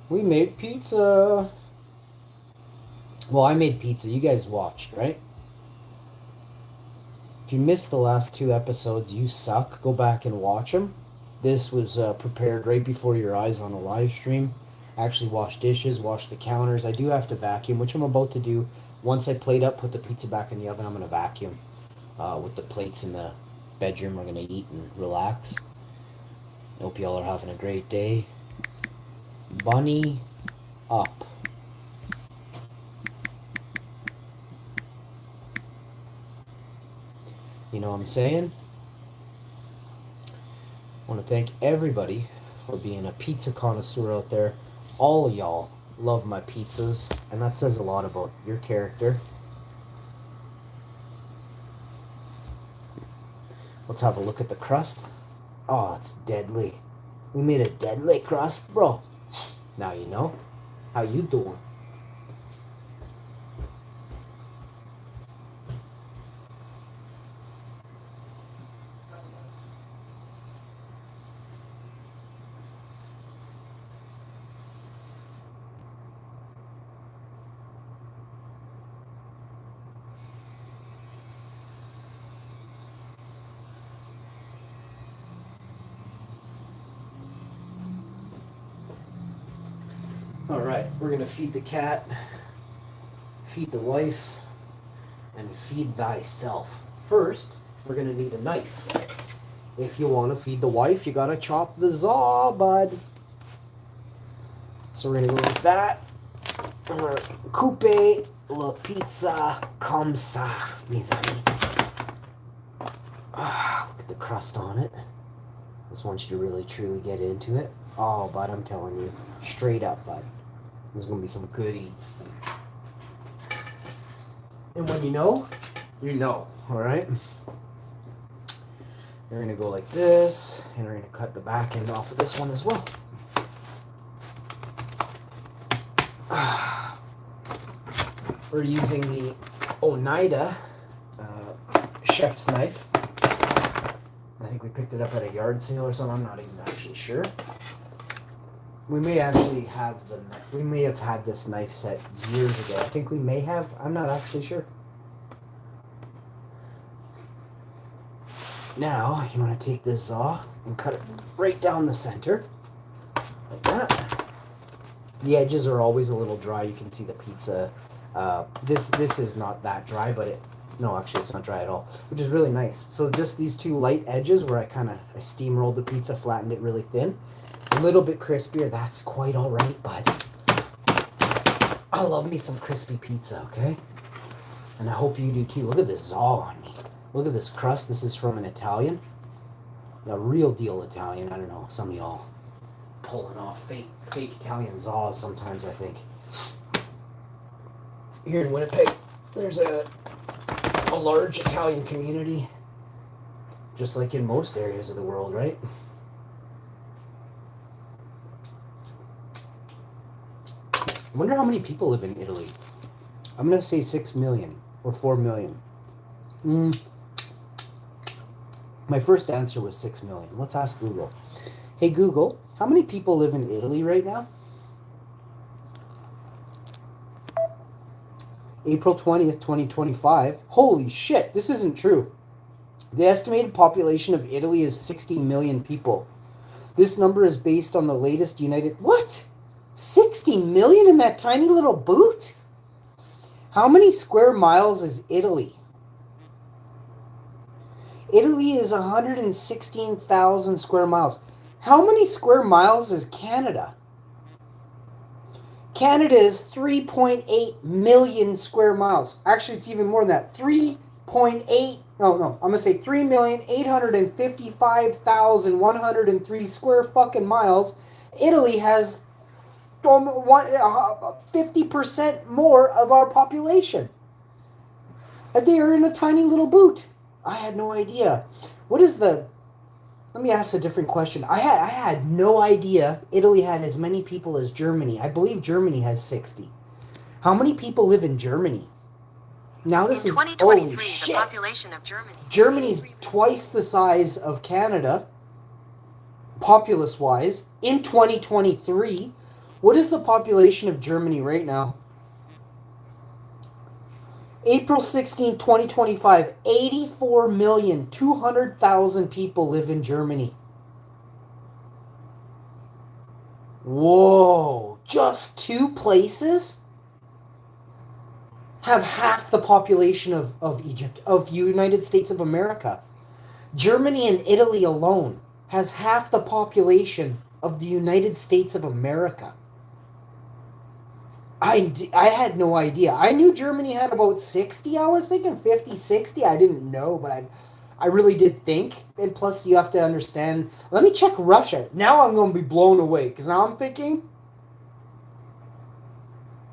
We made pizza. Well, I made pizza. You guys watched, right? If you missed the last two episodes, you suck. Go back and watch them. This was prepared right before your eyes on a live stream. I actually washed dishes, washed the counters. I do have to vacuum, which I'm about to do. Once I plate up, put the pizza back in the oven, I'm going to vacuum with the plates in the bedroom. We're going to eat and relax. Hope y'all are having a great day. Bunny up. You know what I'm saying? I want to thank everybody for being a pizza connoisseur out there. All of y'all love my pizzas, and that says a lot about your character. Let's have a look at the crust. Oh, it's deadly. We made a deadly crust, bro. Now you know. How you doing? Alright, we're gonna feed the cat, feed the wife, and feed thyself. First, we're gonna need a knife. If you want to feed the wife, you gotta chop the zaw, bud. So we're gonna go with that. Coupe la pizza comme ça, mes amis. Ah, look at the crust on it. Just want you to really truly get into it. Oh, bud, I'm telling you, straight up, bud. There's gonna be some good eats. And when you know, all right? We're gonna go like this, and we're gonna cut the back end off of this one as well. We're using the Oneida chef's knife. I think we picked it up at a yard sale or something. I'm not even actually sure. We may actually have we may have had this knife set years ago. I think we may have. I'm not actually sure. Now, you want to take this saw and cut it right down the center. Like that. The edges are always a little dry. You can see the pizza. This is not that dry, but no, actually it's not dry at all, which is really nice. So just these two light edges where I steamrolled the pizza, flattened it really thin. A little bit crispier, that's quite all right, bud. I love me some crispy pizza, okay? And I hope you do too. Look at this zaw on me. Look at this crust. This is from an Italian. A real deal Italian. I don't know. Some of y'all pulling off fake Italian zaws sometimes, I think. Here in Winnipeg, there's a large Italian community. Just like in most areas of the world, right? I wonder how many people live in Italy. I'm going to say 6 million or 4 million. My first answer was 6 million. Let's ask Google. Hey, Google, how many people live in Italy right now? April 20th, 2025. Holy shit, this isn't true. The estimated population of Italy is 60 million people. This number is based on the latest United... What? 60 million in that tiny little boot? How many square miles is Italy? Italy is 116,000 square miles. How many square miles is Canada? Canada is 3.8 million square miles. Actually, it's even more than that. 3.8... No, I'm going to say 3,855,103 square fucking miles. Italy has 50% more of our population. And they are in a tiny little boot. I had no idea. What is the... Let me ask a different question. I had no idea Italy had as many people as Germany. I believe Germany has 60. How many people live in Germany? Now this is... Holy shit. The population of Germany's twice the size of Canada, populace-wise, in 2023. What is the population of Germany right now? April 16, 2025, 84,200,000 people live in Germany. Whoa, just two places have half the population of Egypt, of United States of America. Germany and Italy alone has half the population of the United States of America. I had no idea. I knew Germany had about 60. I was thinking 50, 60. I didn't know, but I really did think. And plus, you have to understand. Let me check Russia. Now I'm going to be blown away because now I'm thinking.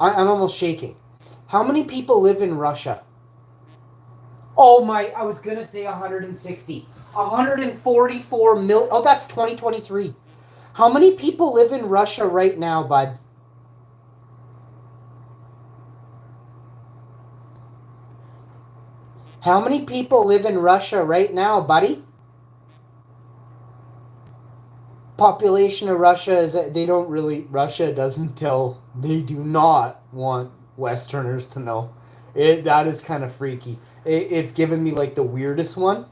I'm almost shaking. How many people live in Russia? Oh my, I was going to say 160. 144 million. Oh, that's 2023. How many people live in Russia right now, bud? How many people live in Russia right now, buddy? Population of Russia is they don't really Russia doesn't tell they do not want Westerners to know. That is kind of freaky. It's given me like the weirdest one.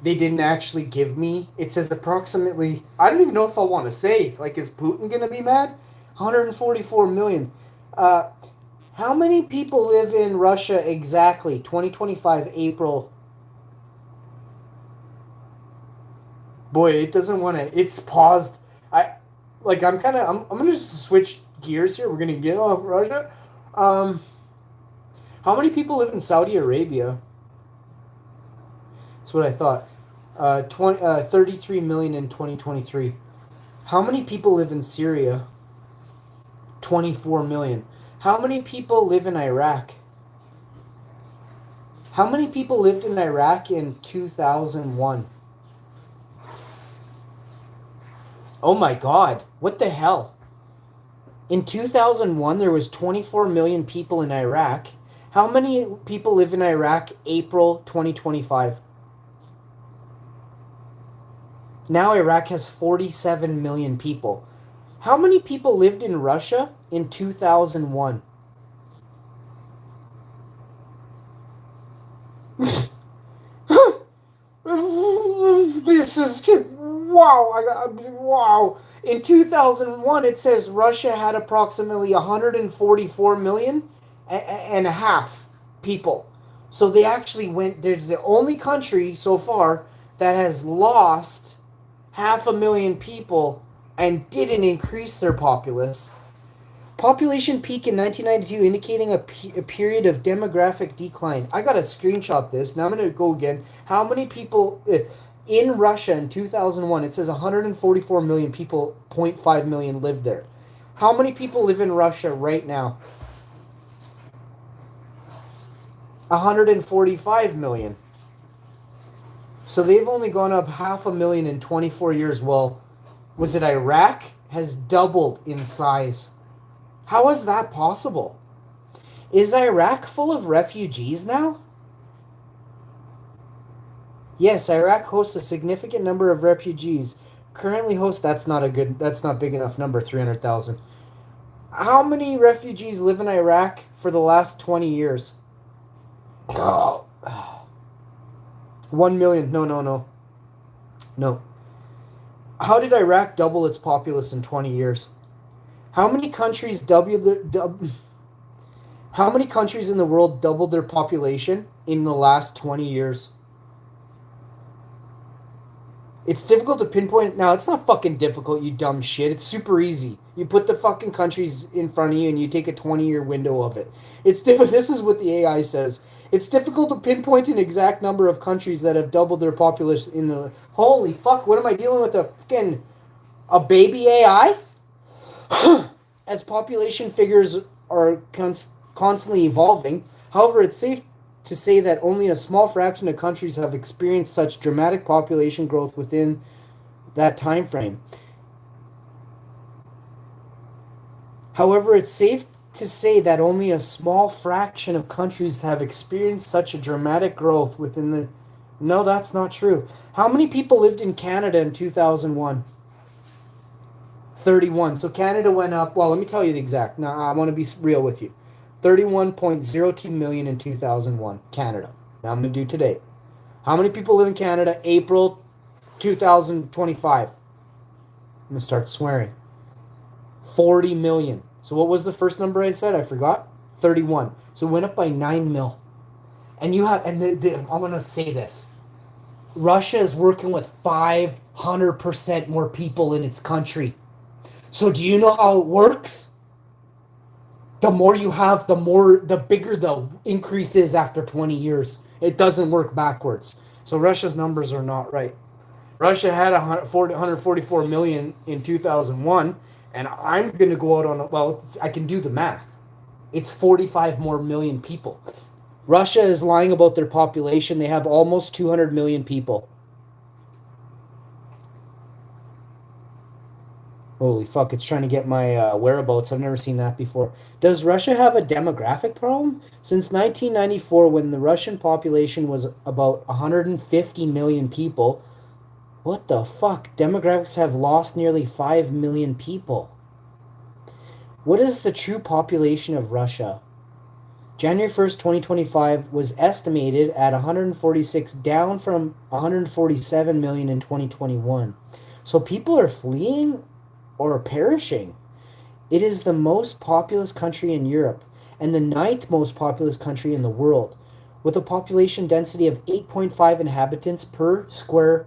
They didn't actually give me. It says approximately. I don't even know if I want to say. Like, is Putin gonna be mad? 144 million. How many people live in Russia exactly? 2025 April. Boy, it doesn't want to. It's paused. I'm gonna just switch gears here. We're gonna get off Russia. Um, how many people live in Saudi Arabia? That's what I thought. 33 million in 2023. How many people live in Syria? 24 million. How many people live in Iraq? How many people lived in Iraq in 2001? Oh my God, what the hell? In 2001, there was 24 million people in Iraq. How many people live in Iraq April 2025? Now Iraq has 47 million people. How many people lived in Russia in 2001? This is wow. Wow. In 2001, it says Russia had approximately 144 million and a half people. So they actually went. There's the only country so far that has lost 500,000 people and didn't increase their populace. Population peak in 1992 indicating a period of demographic decline. I got to screenshot this. Now I'm going to go again. How many people in Russia in 2001? It says 144 million people, 0.5 million lived there. How many people live in Russia right now? 145 million. So they've only gone up 500,000 in 24 years. Well, was it Iraq? Has doubled in size. How is that possible? Is Iraq full of refugees now? Yes, Iraq hosts a significant number of refugees. Currently hosts, that's not big enough number, 300,000. How many refugees live in Iraq for the last 20 years? 1 million. No. How did Iraq double its populace in 20 years? How many countries how many countries in the world doubled their population in the last 20 years? It's difficult to pinpoint. Now, it's not fucking difficult, you dumb shit. It's super easy. You put the fucking countries in front of you and you take a 20-year window of it. It's difficult. This is what the AI says. It's difficult to pinpoint an exact number of countries that have doubled their population in the... Holy fuck, what am I dealing with? A baby AI? As population figures are constantly evolving. However, it's safe to say that only a small fraction of countries have experienced such dramatic population growth within that time frame. However, it's safe to say that only a small fraction of countries have experienced such a dramatic growth within the... No, that's not true. How many people lived in Canada in 2001? 31. So Canada went up. Well, let me tell you the exact. Now, I want to be real with you. 31.02 million in 2001, Canada. Now I'm going to do today. How many people live in Canada April 2025? I'm going to start swearing. 40 million. So what was the first number I said? I forgot. 31. So it went up by 9 mil. And you have, and I'm going to say this. Russia is working with 500% more people in its country. So do you know how it works? The more you have, the bigger the increase is after 20 years. It doesn't work backwards. So Russia's numbers are not right. Russia had 144 million in 2001, and I'm going to go out on, well, I can do the math. It's 45 more million people. Russia is lying about their population. They have almost 200 million people. Holy fuck, it's trying to get my whereabouts. I've never seen that before. Does Russia have a demographic problem? Since 1994, when the Russian population was about 150 million people, what the fuck? Demographics have lost nearly 5 million people. What is the true population of Russia? January 1st, 2025 was estimated at 146, down from 147 million in 2021. So people are fleeing or perishing. It is the most populous country in Europe and the ninth most populous country in the world, with a population density of 8.5 inhabitants per square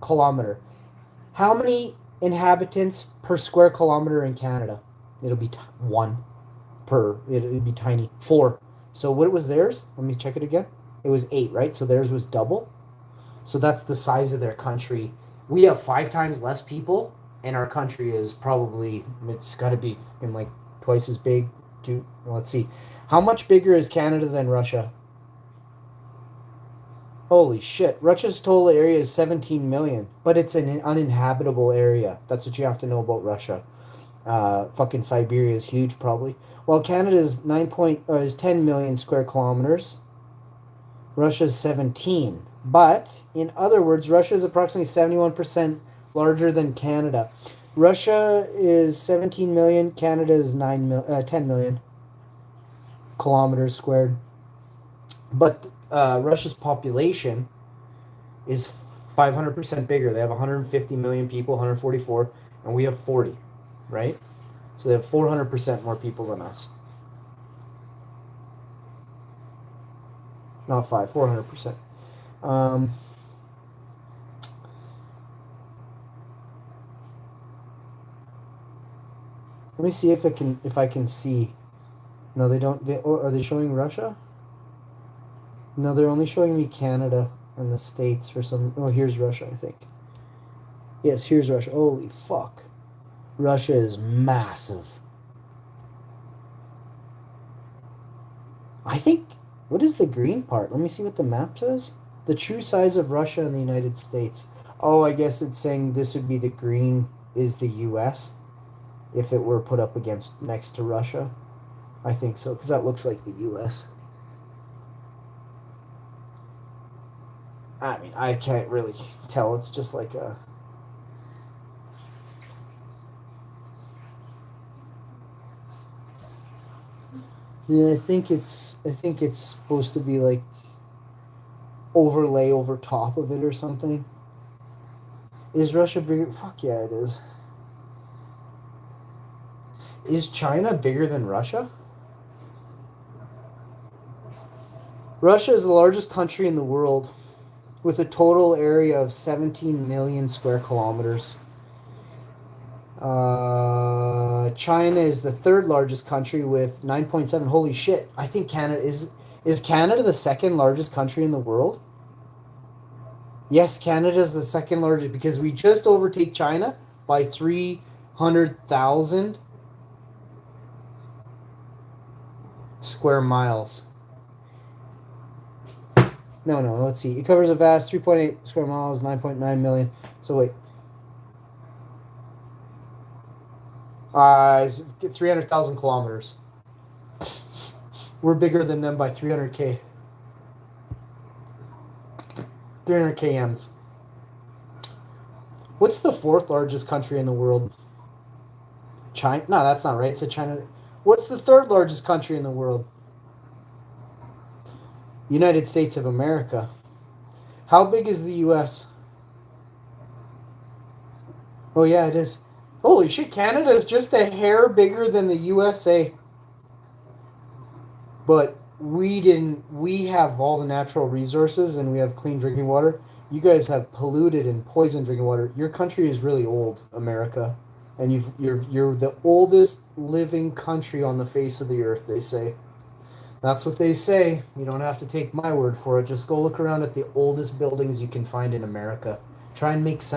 kilometer. How many inhabitants per square kilometer in Canada? It'll be one per. It'll be tiny. 4. So what was theirs? Let me check it again. It was 8, right? So theirs was double. So that's the size of their country. We have 5 times less people, and our country is probably, it's got to be in like twice as big. Let's see. How much bigger is Canada than Russia? Holy shit. Russia's total area is 17 million, but it's an uninhabitable area. That's what you have to know about Russia. Fucking Siberia is huge, probably. While Canada is is 10 million square kilometers, Russia's 17. But in other words, Russia is approximately 71% larger than Canada. Russia is 17 million. Canada is 10 million kilometers squared. But Russia's population is 500% bigger. They have 150 million people, 144, and we have 40. Right? So they have 400% more people than us. Not 400%. Let me see if I can see. No, they don't. Are they showing Russia? No, they're only showing me Canada and the States for some. Oh, here's Russia, I think. Yes, here's Russia. Holy fuck. Russia is massive. I think, what is the green part? Let me see what the map says. The true size of Russia and the United States. Oh, I guess it's saying this would be the green is the US if it were put up against next to Russia. I think so, because that looks like the US. I mean, I can't really tell. It's just like a... Yeah, I think it's supposed to be like overlay over top of it or something. Is Russia bigger? Fuck yeah, it is. Is China bigger than Russia? Russia is the largest country in the world with a total area of 17 million square kilometers. China is the third largest country with 9.7. Holy shit. I think Canada is Canada the second largest country in the world? Yes, Canada is the second largest because we just overtake China by 300,000 square miles. No, let's see. It covers a vast 3.8 square miles, 9.9 million. So wait. 300,000 kilometers. We're bigger than them by 300K. 300 kms. What's the fourth largest country in the world? China? No, that's not right. It said China. What's the third largest country in the world? United States of America. How big is the U.S.? Oh, yeah, it is. Holy shit, Canada is just a hair bigger than the USA. But we have all the natural resources and we have clean drinking water. You guys have polluted and poisoned drinking water. Your country is really old, America. And you're the oldest living country on the face of the earth, they say. That's what they say. You don't have to take my word for it. Just go look around at the oldest buildings you can find in America. Try and make sense